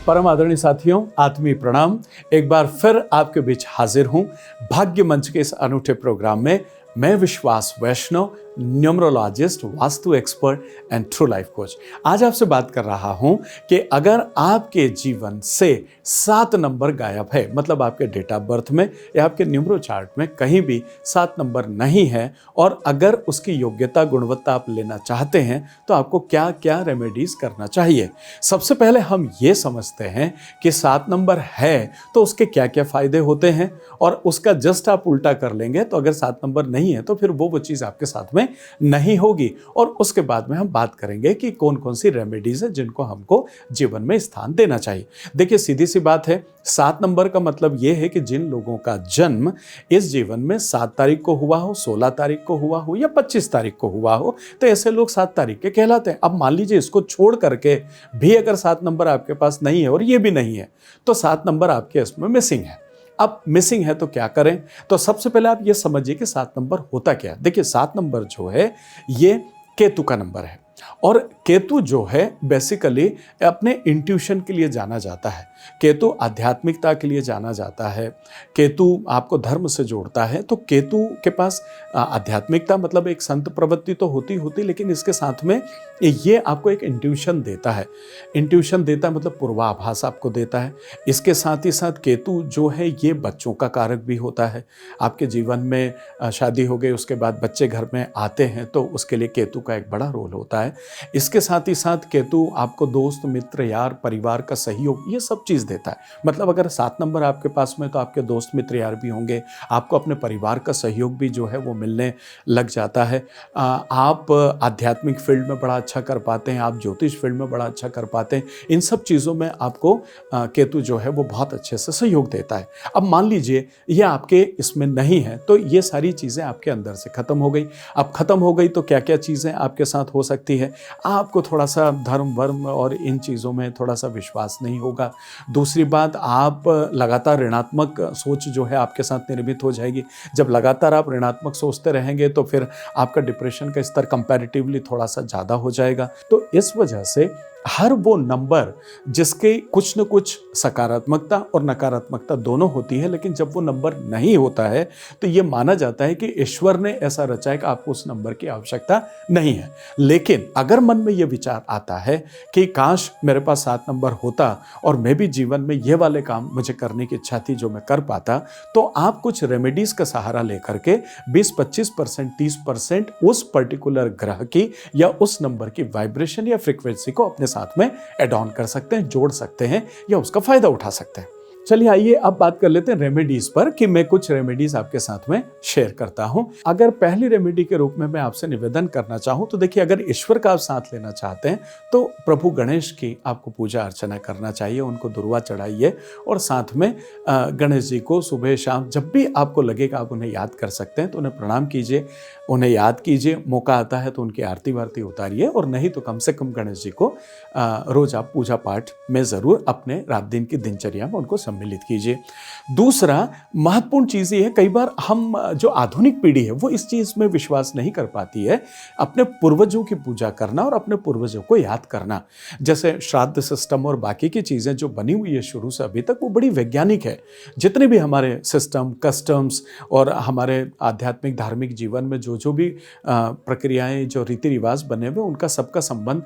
परम आदरणीय साथियों, आत्मीय प्रणाम। एक बार फिर आपके बीच हाजिर हूं भाग्य मंच के इस अनूठे प्रोग्राम में। मैं Vishwas Vaishnav, numerologist, vastu expert and true life coach. आज आपसे बात कर रहा हूं कि अगर आपके जीवन से 7 नंबर गायब है, मतलब आपके डेट ऑफ बर्थ में या आपके न्यूमरो चार्ट में कहीं भी 7 नंबर नहीं है, और अगर उसकी योग्यता गुणवत्ता आप लेना चाहते हैं तो आपको क्या क्या रेमेडीज करना चाहिए। सबसे पहले हम ये समझते हैं कि 7 नंबर है तो उसके क्या क्या फायदे होते हैं, और उसका जस्ट आप उल्टा कर लेंगे तो अगर 7 नंबर नहीं है तो फिर वो चीज़ आपके साथ में नहीं होगी। और उसके बाद में हम बात करेंगे कि कौन कौन सी रेमेडीज है जिनको हमको जीवन में स्थान देना चाहिए। देखिए, सीधी सी बात है, 7 नंबर का मतलब यह है कि जिन लोगों का जन्म इस जीवन में 7 तारीख को हुआ हो, 16 तारीख को हुआ हो या 25 तारीख को हुआ हो, तो ऐसे लोग 7 तारीख के कहलाते हैं। अब मान लीजिए इसको छोड़ करके भी अगर 7 नंबर आपके पास नहीं है और ये भी नहीं है, तो 7 नंबर आपके इसमें मिसिंग है। अब मिसिंग है तो क्या करें? तो सबसे पहले आप ये समझिए कि 7 नंबर होता क्या है। देखिए, 7 नंबर जो है ये केतु का नंबर है, और केतु जो है बेसिकली अपने इंट्यूशन के लिए जाना जाता है। केतु आध्यात्मिकता के लिए जाना जाता है। केतु आपको धर्म से जोड़ता है। तो केतु के पास आध्यात्मिकता मतलब एक संत प्रवृत्ति तो होती, लेकिन इसके साथ में ये आपको एक इंट्यूशन देता है। इंट्यूशन देता है मतलब पूर्वाभास आपको देता है। इसके साथ ही साथ केतु जो है ये बच्चों का कारक भी होता है। आपके जीवन में शादी हो गई, उसके बाद बच्चे घर में आते हैं, तो उसके लिए केतु का एक बड़ा रोल होता है। इसके साथ ही साथ केतु आपको दोस्त मित्र यार परिवार का सहयोग ये सब चीज़ देता है। मतलब अगर 7 नंबर आपके पास में तो आपके दोस्त मित्र यार भी होंगे, आपको अपने परिवार का सहयोग भी जो है वो मिलने लग जाता है। आप आध्यात्मिक फील्ड में बड़ा अच्छा कर पाते हैं, आप ज्योतिष फील्ड में बड़ा अच्छा कर पाते हैं। इन सब चीज़ों में आपको केतु जो है वो बहुत अच्छे से सहयोग देता है। अब मान लीजिए ये आपके इसमें नहीं है, तो ये सारी चीज़ें आपके अंदर से ख़त्म हो गई। अब ख़त्म हो गई तो क्या क्या चीज़ें आपके साथ हो सकती है? आपको थोड़ा सा धर्म वर्म और इन चीज़ों में थोड़ा सा विश्वास नहीं होगा। दूसरी बात, आप लगातार ऋणात्मक सोच जो है आपके साथ निर्मित हो जाएगी। जब लगातार आप ऋणात्मक सोचते रहेंगे तो फिर आपका डिप्रेशन का स्तर कंपैरेटिवली थोड़ा सा ज़्यादा हो जाएगा। तो इस वजह से हर वो नंबर जिसके कुछ न कुछ सकारात्मकता और नकारात्मकता दोनों होती है, लेकिन जब वो नंबर नहीं होता है तो ये माना जाता है कि ईश्वर ने ऐसा रचा है कि आपको उस नंबर की आवश्यकता नहीं है। लेकिन अगर मन में ये विचार आता है कि काश मेरे पास 7 नंबर होता और मैं भी जीवन में ये वाले काम मुझे करने की इच्छा थी जो मैं कर पाता, तो आप कुछ रेमेडीज का सहारा लेकर के 20-25%, 30% उस पर्टिकुलर ग्रह की या उस नंबर की वाइब्रेशन या फ्रीक्वेंसी को अपने साथ में ऐड ऑन कर सकते हैं, जोड़ सकते हैं या उसका फायदा उठा सकते हैं। चलिए आइए अब बात कर लेते हैं रेमेडीज पर, कि मैं कुछ रेमेडीज आपके साथ में शेयर करता हूं। अगर पहली रेमेडी के रूप में मैं आपसे निवेदन करना चाहूं तो देखिए, अगर ईश्वर का आप साथ लेना चाहते हैं तो प्रभु गणेश की आपको पूजा अर्चना करना चाहिए, उनको दुर्वा चढ़ाइए, और साथ में गणेश जी को सुबह शाम जब भी आपको लगेगा आप उन्हें याद कर सकते हैं तो उन्हें प्रणाम कीजिए, उन्हें याद कीजिए। मौका आता है तो उनकी आरती वारती उतारिए, और नहीं तो कम से कम गणेश जी को रोज आप पूजा पाठ में ज़रूर अपने रात दिन की दिनचर्या में उनको सम्मिलित कीजिए। दूसरा महत्वपूर्ण चीज़ ये है, कई बार हम जो आधुनिक पीढ़ी है वो इस चीज़ में विश्वास नहीं कर पाती है, अपने पूर्वजों की पूजा करना और अपने पूर्वजों को याद करना। जैसे श्राद्ध सिस्टम और बाकी की चीज़ें जो बनी हुई है शुरू से अभी तक, वो बड़ी वैज्ञानिक है। जितने भी हमारे सिस्टम, कस्टम्स और हमारे आध्यात्मिक धार्मिक जीवन में जो भी प्रक्रियाएं, जो रीति रिवाज बने हुए, उनका सबका संबंध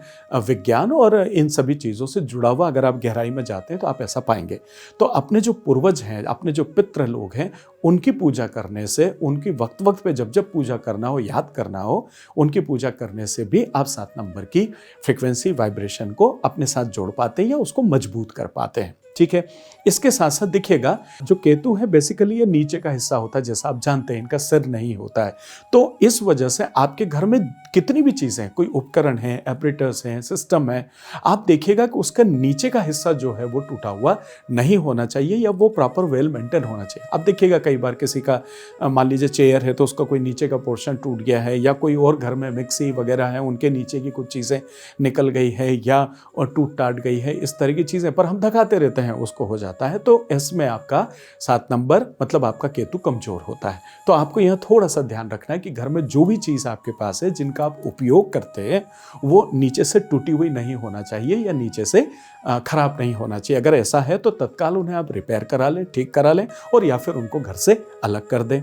विज्ञान और इन सभी चीज़ों से जुड़ा हुआ, अगर आप गहराई में जाते हैं तो आप ऐसा पाएंगे। तो अपने जो पूर्वज हैं, अपने जो पितृ लोग हैं, उनकी पूजा करने से, उनकी वक्त वक्त पे जब जब पूजा करना हो, याद करना हो, उनकी पूजा करने से भी आप 7 नंबर की फ्रिक्वेंसी वाइब्रेशन को अपने साथ जोड़ पाते हैं या उसको मजबूत कर पाते हैं। ठीक है। इसके साथ साथ देखिएगा, जो केतु है बेसिकली ये नीचे का हिस्सा होता है, जैसा आप जानते हैं, इनका सिर नहीं होता है। तो इस वजह से आपके घर में कितनी भी चीज़ें, कोई उपकरण है, ऑपरेटर्स हैं, सिस्टम है, आप देखिएगा कि उसका नीचे का हिस्सा जो है वो टूटा हुआ नहीं होना चाहिए या वो प्रॉपर वेल मेंटेन होना चाहिए। अब देखिएगा कई बार किसी का मान लीजिए चेयर है तो उसका कोई नीचे का पोर्शन टूट गया है, या कोई और घर में मिक्सी वगैरह है उनके नीचे की कुछ चीज़ें निकल गई है या टूट टाट गई है, इस तरह की चीज़ें पर हम दिखाते रहते हैं हैं उसको हो जाता है। तो इसमें आपका 7 नंबर मतलब आपका केतु कमजोर होता है। तो आपको यहाँ थोड़ा सा ध्यान रखना है कि घर में जो भी चीज़ आपके पास है जिनका आप उपयोग करते हैं वो नीचे से टूटी हुई नहीं होना चाहिए या नीचे से खराब नहीं होना चाहिए। अगर ऐसा है तो तत्काल उन्हें आप रिपेयर करा लें, ठीक करा लें और या फिर उनको घर से अलग कर दें।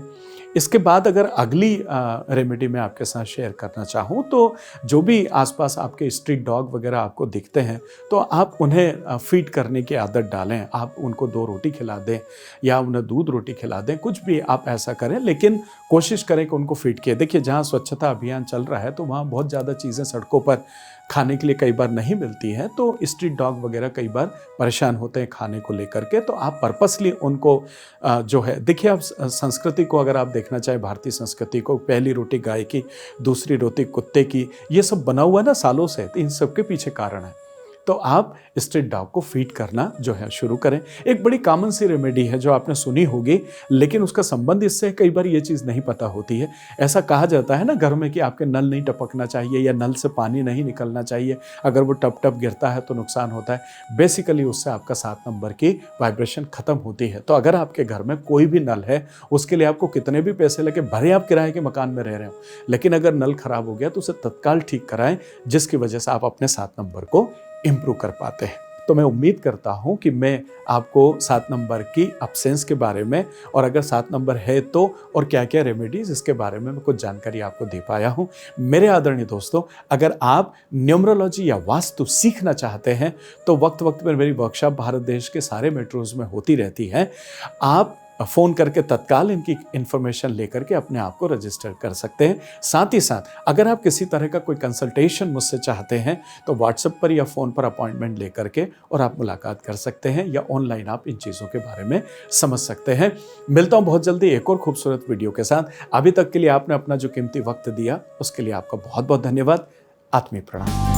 इसके बाद अगर अगली रेमेडी मैं आपके साथ शेयर करना चाहूँ तो जो भी आसपास आपके स्ट्रीट डॉग वगैरह आपको दिखते हैं तो आप उन्हें फीड करने की आदत डालें। आप उनको 2 रोटी खिला दें या उन्हें दूध रोटी खिला दें, कुछ भी आप ऐसा करें, लेकिन कोशिश करें कि उनको फीड किए। देखिए, जहाँ स्वच्छता अभियान चल रहा है तो वहाँ बहुत ज़्यादा चीज़ें सड़कों पर खाने के लिए कई बार नहीं मिलती हैं, तो स्ट्रीट डॉग वगैरह कई बार परेशान होते हैं खाने को लेकर के। तो आप पर्पसली उनको जो है, देखिए आप संस्कृति को अगर आप देखना चाहें, भारतीय संस्कृति को, पहली रोटी गाय की, दूसरी रोटी कुत्ते की, ये सब बना हुआ है ना सालों से, तो इन सब के पीछे कारण है। तो आप स्ट्रीट डॉग को फीड करना जो है शुरू करें। एक बड़ी कॉमन सी रेमेडी है जो आपने सुनी होगी, लेकिन उसका संबंध इससे कई बार ये चीज़ नहीं पता होती है। ऐसा कहा जाता है ना घर में कि आपके नल नहीं टपकना चाहिए या नल से पानी नहीं निकलना चाहिए, अगर वो टप टप गिरता है तो नुकसान होता है। बेसिकली उससे आपका 7 नंबर की वाइब्रेशन खत्म होती है। तो अगर आपके घर में कोई भी नल है, उसके लिए आपको कितने भी पैसे लगे, भले आप किराए के मकान में रह रहे हो, लेकिन अगर नल खराब हो गया तो उसे तत्काल ठीक कराएं, जिसकी वजह से आप अपने 7 नंबर को इम्प्रूव कर पाते हैं। तो मैं उम्मीद करता हूं कि मैं आपको 7 नंबर की अब्सेंस के बारे में, और अगर 7 नंबर है तो और क्या क्या रेमेडीज, इसके बारे में मैं कुछ जानकारी आपको दे पाया हूं। मेरे आदरणीय दोस्तों, अगर आप न्यूमरोलॉजी या वास्तु सीखना चाहते हैं तो वक्त वक्त पर मेरी वर्कशॉप भारत देश के सारे मेट्रोज में होती रहती है। आप फ़ोन करके तत्काल इनकी इन्फॉर्मेशन लेकर के अपने आप को रजिस्टर कर सकते हैं। साथ ही साथ अगर आप किसी तरह का कोई कंसल्टेशन मुझसे चाहते हैं तो व्हाट्सएप पर या फ़ोन पर अपॉइंटमेंट लेकर के और आप मुलाकात कर सकते हैं, या ऑनलाइन आप इन चीज़ों के बारे में समझ सकते हैं। मिलता हूँ बहुत जल्दी एक और खूबसूरत वीडियो के साथ। अभी तक के लिए आपने अपना जो कीमती वक्त दिया उसके लिए आपका बहुत बहुत धन्यवाद। आत्मीय प्रणाम।